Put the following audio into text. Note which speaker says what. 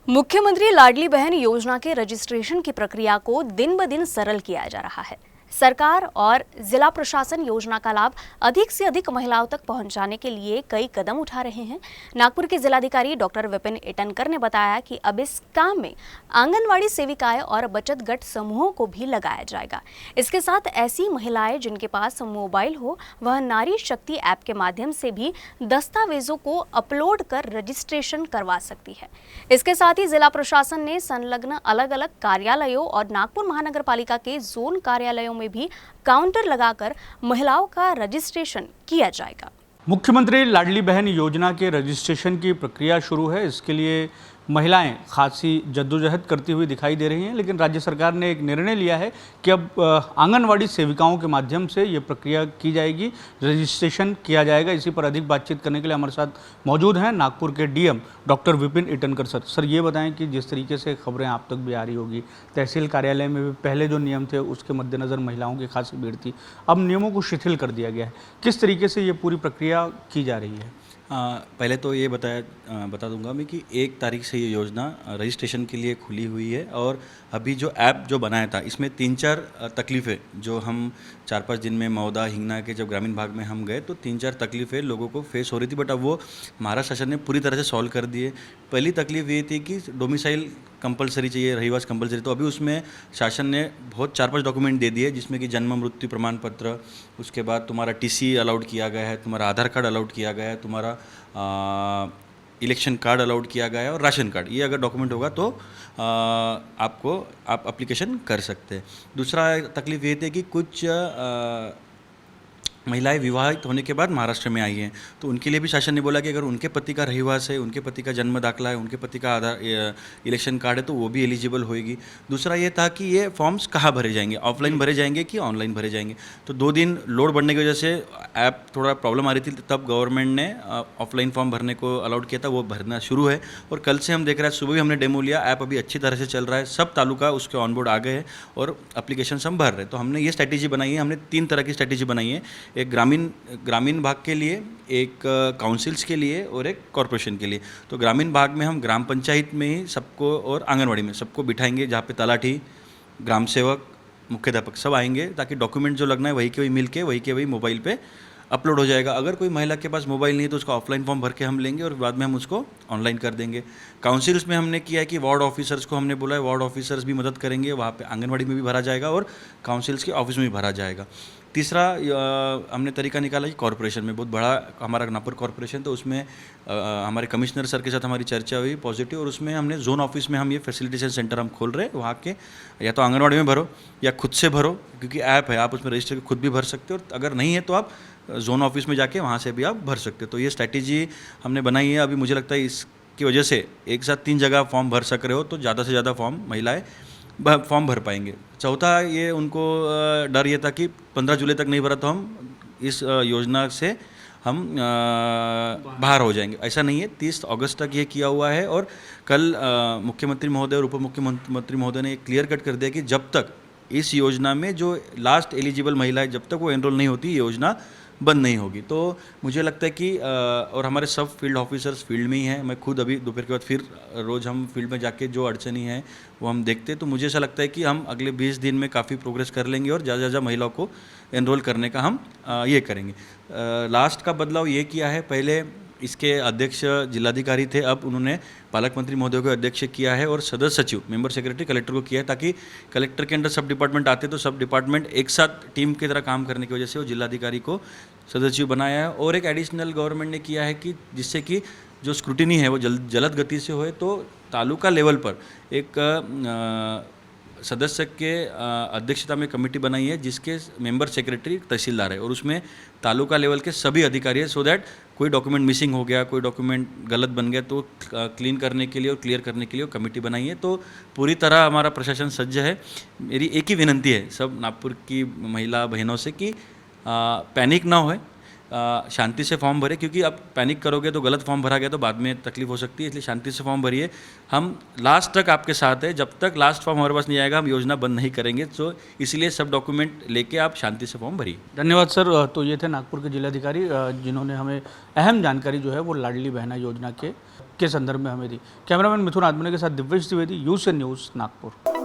Speaker 1: मुख्यमंत्री लाडली बहन योजना के रजिस्ट्रेशन की प्रक्रिया को दिन ब दिन सरल किया जा रहा है। सरकार और जिला प्रशासन योजना का लाभ अधिक से अधिक महिलाओं तक पहुंचाने के लिए कई कदम उठा रहे हैं। नागपुर के जिलाधिकारी डॉक्टर विपिन इटनकर ने बताया कि अब इस काम में आंगनवाड़ी सेविकाएं और बचत गट समूहों को भी लगाया जाएगा। इसके साथ ऐसी महिलाएं जिनके पास मोबाइल हो वह नारी शक्ति ऐप के माध्यम से भी दस्तावेजों को अपलोड कर रजिस्ट्रेशन करवा सकती है। इसके साथ ही जिला प्रशासन ने संलग्न अलग अलग कार्यालयों और नागपुर महानगर पालिका के जोन कार्यालयों में भी काउंटर लगाकर महिलाओं का रजिस्ट्रेशन किया जाएगा।
Speaker 2: मुख्यमंत्री लाडली बहन योजना के रजिस्ट्रेशन की प्रक्रिया शुरू है। इसके लिए महिलाएं खासी जद्दोजहद करती हुई दिखाई दे रही हैं, लेकिन राज्य सरकार ने एक निर्णय लिया है कि अब आंगनवाड़ी सेविकाओं के माध्यम से ये प्रक्रिया की जाएगी, रजिस्ट्रेशन किया जाएगा। इसी पर अधिक बातचीत करने के लिए हमारे साथ मौजूद हैं नागपुर के DM doctor Vipin Itankar sir. Sir, ये बताएं कि जिस तरीके से खबरें आप तक भी आ रही होगी, तहसील कार्यालय में भी पहले जो नियम थे उसके मद्देनज़र महिलाओं की खासी भीड़ थी, अब नियमों को शिथिल कर दिया गया है। किस तरीके से ये पूरी प्रक्रिया की जा रही है?
Speaker 3: पहले तो ये बता दूंगा मैं कि 1 तारीख से ये योजना रजिस्ट्रेशन के लिए खुली हुई है। और अभी जो ऐप जो बनाया था इसमें 3-4 तकलीफ़ें जो हम 4-5 दिन में मौदा हिंगना के जब ग्रामीण भाग में हम गए तो 3-4 तकलीफ़ें लोगों को फेस हो रही थी, बट अब वो महाराष्ट्र शासन ने पूरी तरह से सॉल्व कर दिए। पहली तकलीफ़ ये थी कि डोमिसाइल कंपलसरी चाहिए, रहिवास कंपलसरी, तो अभी उसमें शासन ने बहुत 4-5 डॉक्यूमेंट दे दिए, जिसमें कि जन्म मृत्यु प्रमाण पत्र, उसके बाद तुम्हारा टीसी अलाउड किया गया है, तुम्हारा आधार कार्ड अलाउड किया गया है, तुम्हारा इलेक्शन कार्ड अलाउड किया गया है और राशन कार्ड, ये अगर डॉक्यूमेंट होगा तो आप एप्लीकेशन कर सकते हैं। दूसरा तकलीफ ये थी कि कुछ महिलाएं विवाहित होने के बाद महाराष्ट्र में आई हैं, तो उनके लिए भी शासन ने बोला कि अगर उनके पति का रहिवास है, उनके पति का जन्म दाखला है, उनके पति का आधार इलेक्शन कार्ड है, तो वो भी एलिजिबल होएगी। दूसरा ये था कि ये फॉर्म्स कहाँ भरे जाएंगे, ऑफलाइन भरे जाएंगे कि ऑनलाइन भरे जाएंगे। तो 2 दिन लोड बढ़ने की वजह से ऐप थोड़ा प्रॉब्लम आ रही थी, तब गवर्नमेंट ने ऑफलाइन फॉर्म भरने को अलाउड किया था, वो भरना शुरू है। और कल से हम देख रहे हैं, सुबह भी हमने डेमो लिया, ऐप अभी अच्छी तरह से चल रहा है, सब तालुका उसके ऑनबोर्ड आ गए हैं और एप्लीकेशन हम भर रहे हैं। तो हमने ये स्ट्रैटेजी बनाई है, हमने 3 तरह की स्ट्रैटेजी बनाई है, एक ग्रामीण भाग के लिए, एक काउंसिल्स के लिए और एक कॉरपोरेशन के लिए। तो ग्रामीण भाग में हम ग्राम पंचायत में ही सबको और आंगनवाड़ी में सबको बिठाएंगे, जहाँ पे तलाठी, ग्राम सेवक, मुख्याध्यापक सब आएंगे, ताकि डॉक्यूमेंट जो लगना है वही के वही मिल के वही के वही मोबाइल पे अपलोड हो जाएगा। अगर कोई महिला के पास मोबाइल नहीं है तो उसका ऑफलाइन फॉर्म भर के हम लेंगे और बाद में हम उसको ऑनलाइन कर देंगे। काउंसिल्स में हमने किया है कि वार्ड ऑफिसर्स को हमने बोला है, वार्ड ऑफिसर्स भी मदद करेंगे, वहाँ पे आंगनवाड़ी में भी भरा जाएगा और काउंसिल्स के ऑफिस में भी भरा जाएगा। तीसरा हमने तरीका निकाला कि कॉरपोरेशन में, बहुत बड़ा हमारा नागपुर कॉरपोरेशन, तो उसमें हमारे कमिश्नर सर के साथ हमारी चर्चा हुई पॉजिटिव, और उसमें हमने जोन ऑफिस में हम ये फैसिलिटेशन सेंटर हम खोल रहे हैं। वहाँ के या तो आंगनवाड़ी में भरो या खुद से भरो, क्योंकि ऐप है, आप उसमें रजिस्टर खुद भी भर सकते हो, और अगर नहीं है तो आप जोन ऑफिस में जाके वहाँ से भी आप भर सकते हो। तो ये स्ट्रैटेजी हमने बनाई है। अभी मुझे लगता है इसकी वजह से एक साथ 3 जगह फॉर्म भर सक रहे हो, तो ज़्यादा से ज़्यादा महिलाएं फॉर्म भर पाएंगे। चौथा ये उनको डर ये था कि 15 जुलाई तक नहीं भरा तो हम इस योजना से हम बाहर हो जाएंगे। ऐसा नहीं है, 30 अगस्त तक ये किया हुआ है। और कल मुख्यमंत्री महोदय और उप मुख्यमंत्री महोदय ने क्लियर कट कर दिया कि जब तक इस योजना में जो लास्ट एलिजिबल महिला है, जब तक वो एनरोल नहीं होती, ये योजना बंद नहीं होगी। तो मुझे लगता है कि और हमारे सब फील्ड ऑफिसर्स फील्ड में ही हैं, मैं खुद अभी दोपहर के बाद फिर रोज़ हम फील्ड में जाके जो अड़चनी है वो हम देखते हैं। तो मुझे ऐसा लगता है कि हम अगले 20 दिन में काफ़ी प्रोग्रेस कर लेंगे और ज़्यादा महिलाओं को एनरोल करने का हम ये करेंगे। लास्ट का बदलाव ये किया है, पहले इसके अध्यक्ष जिलाधिकारी थे, अब उन्होंने पालक मंत्री महोदय को अध्यक्ष किया है और सदस्य सचिव मेंबर सेक्रेटरी कलेक्टर को किया है, ताकि कलेक्टर के अंडर सब डिपार्टमेंट आते तो सब डिपार्टमेंट एक साथ टीम की तरह काम करने की वजह से वो जिलाधिकारी को सदस्य सचिव बनाया है। और एक एडिशनल गवर्नमेंट ने किया है कि जिससे कि जो स्क्रूटिनी है वो जल्द गति से होए, तो तालुका लेवल पर एक सदस्य के अध्यक्षता में कमेटी बनाई है, जिसके मेंबर सेक्रेटरी तहसीलदार है और उसमें तालुका लेवल के सभी अधिकारी है, सो दैट कोई डॉक्यूमेंट मिसिंग हो गया, कोई डॉक्यूमेंट गलत बन गया तो क्लीन करने के लिए और क्लियर करने के लिए कमेटी बनाई है। तो पूरी तरह हमारा प्रशासन सज्ज है। मेरी एक ही विनंती है सब नागपुर की महिला बहनों से कि पैनिक ना होए, शांति से फॉर्म भरें, क्योंकि आप पैनिक करोगे तो गलत फॉर्म भरा गया तो बाद में तकलीफ हो सकती है, इसलिए शांति से फॉर्म भरिए। हम लास्ट तक आपके साथ है, जब तक लास्ट फॉर्म हमारे पास नहीं आएगा हम योजना बंद नहीं करेंगे। तो इसलिए सब डॉक्यूमेंट लेके आप शांति से फॉर्म भरिए।
Speaker 2: धन्यवाद सर। तो ये थे नागपुर के जिलाधिकारी जिन्होंने हमें अहम जानकारी जो है वो लाडली बहना योजना के संदर्भ में हमें दी। कैमरामैन मिथुन आत्मने के साथ दिव्येश द्विवेदी, यूएसएन न्यूज़, नागपुर।